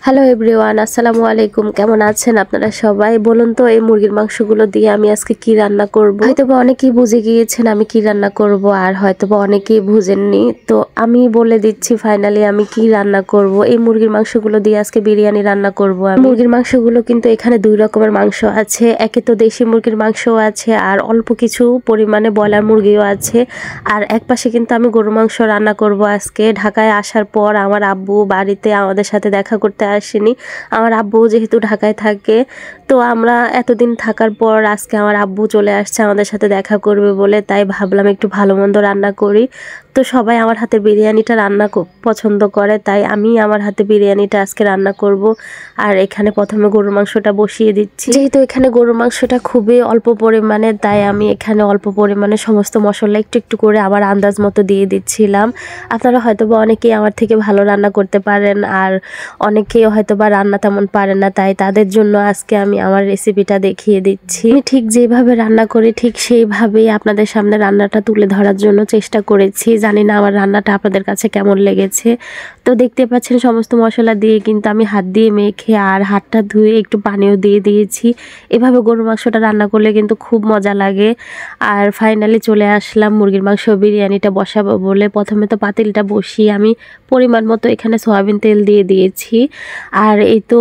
Hello everyone, আসসালামু আলাইকুম। কেমন আছেন আপনারা সবাই? বলুন তো এই মুরগির মাংসগুলো দিয়ে আমি আজকে কি রান্না করব। হয়তোবা অনেকেই বুঝে গিয়েছেন আমি কি রান্না করব, আর হয়তোবা অনেকেই বুঝেননি। তো আমি বলে দিচ্ছি ফাইনালি আমি কি রান্না করব। এই মুরগির মাংসগুলো দিয়ে আজকে বিরিয়ানি রান্না করব। মুরগির মাংসগুলো কিন্তু এখানে দুই রকমের মাংস আছে। একে তো দেশি মুরগির মাংসও আছে, আর অল্প কিছু পরিমাণে ব্রয়লার মুরগিও আছে। আর এক পাশে কিন্তু আমি গরু মাংস রান্না করব আজকে। ঢাকায় আসার পর আমার আব্বু বাড়িতে আমাদের সাথে দেখা করতে আসেনি। আমার আব্বু যেহেতু ঢাকায় থাকে, তো আমরা এতদিন থাকার পর আজকে আমার আব্বু চলে আসছে আমাদের সাথে দেখা করবে বলে, তাই ভাবলাম একটু ভালো মন্দ রান্না করি। তো সবাই আমার হাতে বিরিয়ানিটা রান্না পছন্দ করে, তাই আমি আমার হাতে বিরিয়ানিটা আজকে রান্না করব। আর এখানে প্রথমে গরুর মাংসটা বসিয়ে দিচ্ছি। যেহেতু এখানে গরুর মাংসটা খুবই অল্প পরিমাণে, তাই আমি এখানে অল্প পরিমাণে সমস্ত মশলা একটু একটু করে আমার আন্দাজ মতো দিয়ে দিচ্ছিলাম। আপনারা হয়তোবা অনেকেই আমার থেকে ভালো রান্না করতে পারেন, আর অনেকেই হয়তোবা রান্না তেমন পারেন না, তাই তাদের জন্য আজকে আমি আমার রেসিপিটা দেখিয়ে দিচ্ছি। আমি ঠিক যেভাবে রান্না করি ঠিক সেইভাবেই আপনাদের সামনে রান্নাটা তুলে ধরার জন্য চেষ্টা করেছি। জানি না আমার রান্নাটা আপনাদের কাছে কেমন লেগেছে। তো দেখতে পাচ্ছেন সমস্ত মশলা দিয়ে কিন্তু আমি হাত দিয়ে মেখে আর হাতটা ধুয়ে একটু পানিও দিয়ে দিয়েছি। এভাবে গরুর মাংসটা রান্না করলে কিন্তু খুব মজা লাগে। আর ফাইনালি চলে আসলাম মুরগির মাংস বিরিয়ানিটা বসাবো বলে। প্রথমে তো পাতিলটা বসিয়ে আমি পরিমাণ মতো এখানে সয়াবিন তেল দিয়ে দিয়েছি। আর এই তো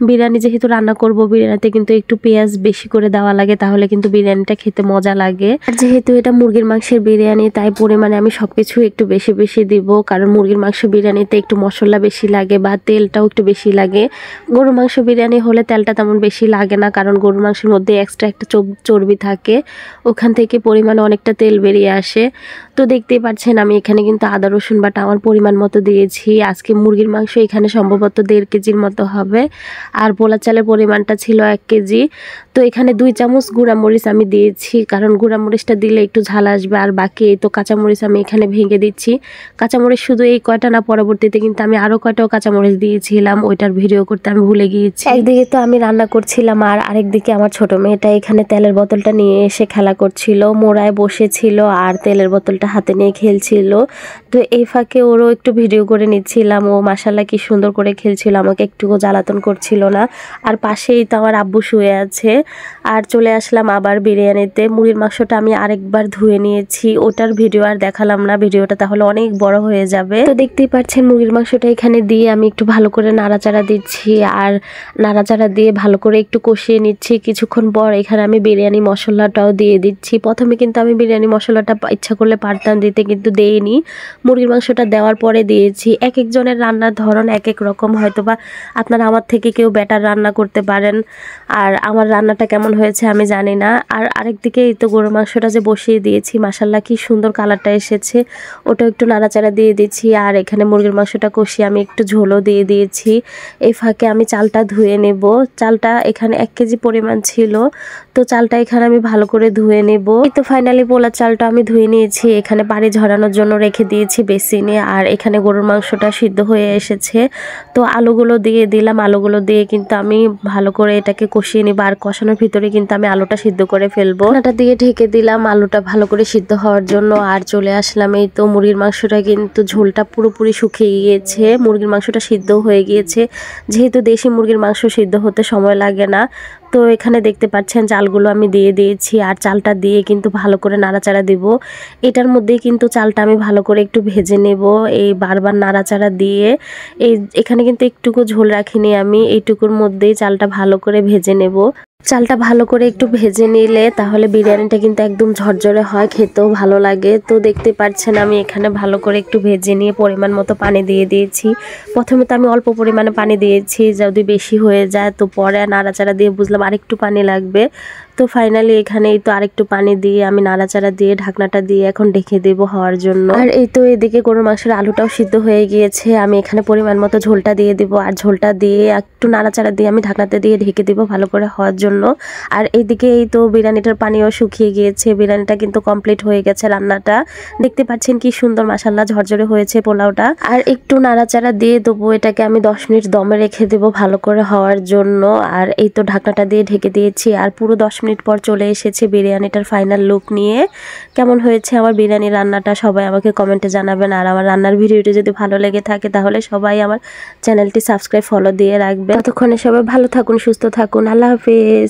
বিরিয়ানি যেহেতু রান্না করব, বিরিয়ানিতে কিন্তু একটু পেঁয়াজ বেশি করে দেওয়া লাগে, তাহলে কিন্তু বিরিয়ানিটা খেতে মজা লাগে। আর যেহেতু এটা মুরগির মাংসের বিরিয়ানি, তাই পরিমাণে আমি সবকিছু একটু বেশি বেশি দিব, কারণ মুরগির মাংস বিরিয়ানিতে একটু মশলা বেশি লাগে বা তেলটাও একটু বেশি লাগে। গরুর মাংস বিরিয়ানি হলে তেলটা তেমন বেশি লাগে না, কারণ গরুর মাংসের মধ্যে এক্সট্রা একটা চর্বি থাকে, ওখান থেকে পরিমাণে অনেকটা তেল বেরিয়ে আসে। তো দেখতেই পাচ্ছেন আমি এখানে কিন্তু আদা রসুন বাটা আমার পরিমাণ মতো দিয়েছি। আজকে মুরগির মাংস এখানে সম্ভবত 1.5 কেজির মতো হবে, আর পোলা চালের পরিমাণটা ছিল 1 কেজি। তো এখানে 2 চামচ গুঁড়ামরিচ আমি দিয়েছি, কারণ গুঁড়ামরিচটা দিলে একটু ঝাল আসবে। আর বাকি এই তো কাঁচামরিচ আমি এখানে ভেঙে দিচ্ছি। কাঁচামরিচ শুধু এই কয়টা না, পরবর্তীতে কিন্তু আমি আরও কয়টাও কাঁচামরিচ দিয়েছিলাম, ওইটার ভিডিও করতে আমি ভুলে গিয়েছি। একদিকে তো আমি রান্না করছিলাম, আর আরেকদিকে আমার ছোট মেয়েটা এখানে তেলের বোতলটা নিয়ে এসে খেলা করছিল, মোড়ায় বসেছিল আর তেলের বোতলটা হাতে নিয়ে খেলছিল। তো এই ফাঁকে ওরও একটু ভিডিও করে নিচ্ছিলাম। ও মাশাআল্লাহ কি সুন্দর করে খেলছিল, আমাকে একটুও জ্বালাতন করছিল না। আর পাশেই তো আমার আব্বু শুয়ে আছে। আর চলে আসলাম আবার বিরিয়ানিতে। মুরগির মাংসটা আমি আরেকবার ধুয়ে নিয়েছি, ওটার ভিডিও আর দেখালাম না, ভিডিওটা তাহলে অনেক বড় হয়ে যাবে। তো দেখতেই পাচ্ছেন মুরগির মাংসটা এখানে দিয়ে আমি একটু ভালো করে নাড়াচাড়া দিচ্ছি, আর নাড়াচাড়া দিয়ে ভালো করে একটু কষিয়ে নিচ্ছি। কিছুক্ষণ পর এখানে আমি বিরিয়ানি মশলাটাও দিয়ে দিচ্ছি। প্রথমে কিন্তু আমি বিরিয়ানি মশলাটা ইচ্ছা করলে পারতাম দিতে, কিন্তু দেইনি। মুরগির মাংসটা দেওয়ার পরে দিয়েছি। এক একজনের রান্নার ধরন এক এক রকম, হয়তোবা আপনারা আমার থেকে কেউ বেটার রান্না করতে পারেন, আর আমার রান্নাটা কেমন হয়েছে আমি জানি না। আর আরেকদিকে এই তো গরুর মাংসটা যে বসিয়ে দিয়েছি, মাশাআল্লাহ কি সুন্দর কালারটা এসেছে, ওটা একটু নাড়াচাড়া দিয়ে দিচ্ছি। আর এখানে মুরগির মাংসটা কষিয়ে আমি একটু ঝোলও দিয়ে দিয়েছি। এই ফাঁকে আমি চালটা ধুয়ে নেব। চালটা এখানে 1 কেজি পরিমাণ ছিল, তো চালটা এখানে আমি ভালো করে ধুয়ে নেব। এই তো ফাইনালি পোলার চালটা আমি ধুয়ে নিয়েছি, এখানে পানি ঝরানোর জন্য রেখে দিয়েছি বেসিনে। আর এখানে গরুর মাংসটা সিদ্ধ হয়ে এসেছে, তো আলুগুলো দিয়ে দিলাম। আলুগুলো দিয়ে কিন্তু আমি ভালো করে এটাকে কষিয়ে নিব, আর কষানোর ভিতরে কিন্তু আমি আলুটা সিদ্ধ করে ফেলবো। এটা দিয়ে ঢেকে দিলাম আলুটা ভালো করে সিদ্ধ হওয়ার জন্য। আর চলে আসলাম, এই তো মুরগির মাংসটা কিন্তু ঝোলটা পুরোপুরি শুকিয়ে গিয়েছে, মুরগির মাংসটা সিদ্ধ হয়ে গিয়েছে। যেহেতু দেশি মুরগির মাংস সিদ্ধ হতে সময় লাগে না, তো এখানে দেখতে পাচ্ছেন চালগুলো আমি দিয়ে দিয়েছি। আর চালটা দিয়ে কিন্তু ভালো করে নাড়াচাড়া দিব। এটার মধ্যেই কিন্তু চালটা আমি ভালো করে একটু ভেজে নেব, এই বারবার নাড়াচাড়া দিয়ে। এখানে কিন্তু একটুকু ঝোল রাখিনি আমি, এইটুকুর মধ্যেই চালটা ভালো করে ভেজে নেব। চালটা ভালো করে একটু ভেজে নিলে তাহলে বিরিয়ানিটা কিন্তু একদম ঝরঝরে হয়, খেতেও ভালো লাগে। তো দেখতে পাচ্ছেন আমি এখানে ভালো করে একটু ভেজে নিয়ে পরিমাণ মতো পানি দিয়ে দিয়েছি। প্রথমে তো আমি অল্প পরিমাণে পানি দিয়েছি, যদি বেশি হয়ে যায় তো পরে নাড়াচাড়া দিয়ে বুঝলাম আরেকটু পানি লাগবে। তো ফাইনালি এখানে এই তো আরেকটু পানি দিয়ে আমি নাড়াচাড়া দিয়ে ঢাকনাটা দিয়ে এখন ঢেকে দেবো হওয়ার জন্য। আর এই তো এদিকে গরুর মাংসের আলুটাও সিদ্ধ হয়ে গিয়েছে, আমি এখানে পরিমাণ মতো ঝোলটা দিয়ে দিব। আর ঝোলটা দিয়ে একটু নাড়াচাড়া দিয়ে আমি ঢাকনাতে দিয়ে ঢেকে দিব ভালো করে হওয়ার জন্য। আর এইদিকে এই তো বিরিয়ানিটার পানিও শুকিয়ে গিয়েছে, বিরিয়ানিটা কিন্তু কমপ্লিট হয়ে গেছে রান্নাটা। দেখতে পাচ্ছেন কি সুন্দর মাশাআল্লাহ ঝরঝরে হয়েছে পোলাওটা। আর একটু নাড়াচাড়া দিয়ে দেবো, এটাকে আমি 10 মিনিট দমে রেখে দেবো ভালো করে হওয়ার জন্য। আর এই তো ঢাকনাটা দিয়ে ঢেকে দিয়েছি, আর পুরো 10 মিনিট মিনিট পর চলে এসেছি বিরিয়ানিটার ফাইনাল লুক নিয়ে। কেমন হয়েছে আমার বিরিয়ানি রান্নাটা সবাই আমাকে কমেন্টে জানাবেন। আর আমার রান্নার ভিডিওটি যদি ভালো লেগে থাকে তাহলে সবাই আমার চ্যানেলটি সাবস্ক্রাইব ফলো দিয়ে রাখবেন। ততক্ষণে সবাই ভালো থাকুন, সুস্থ থাকুন। আল্লাহ হাফেজ।